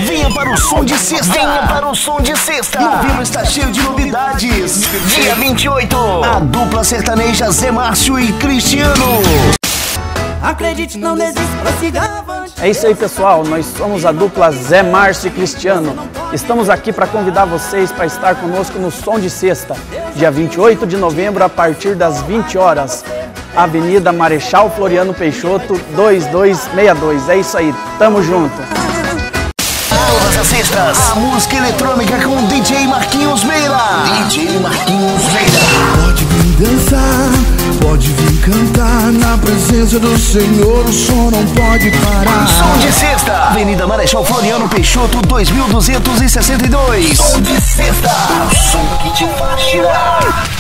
Venha para o som de sexta. Venha para o som de sexta. Novembro está cheio de novidades. Dia 28, a dupla sertaneja Zé Márcio e Cristiano. Acredite, não desista, prossiga avante. É isso aí, pessoal, nós somos a dupla Zé Márcio e Cristiano. Estamos aqui para convidar vocês para estar conosco no Som de Sexta, dia 28 de novembro, a partir das 20 horas. Avenida Marechal Floriano Peixoto, 2262. É isso aí, tamo junto. Todas as sextas, a música eletrônica com DJ Marquinhos Meira. DJ Marquinhos Meira. Pode vir dançar, pode vir cantar, na presença do Senhor o som não pode parar. Som de Sexta, Avenida Marechal Floriano Peixoto, 2262. Som de Sexta, o som que te faz girar.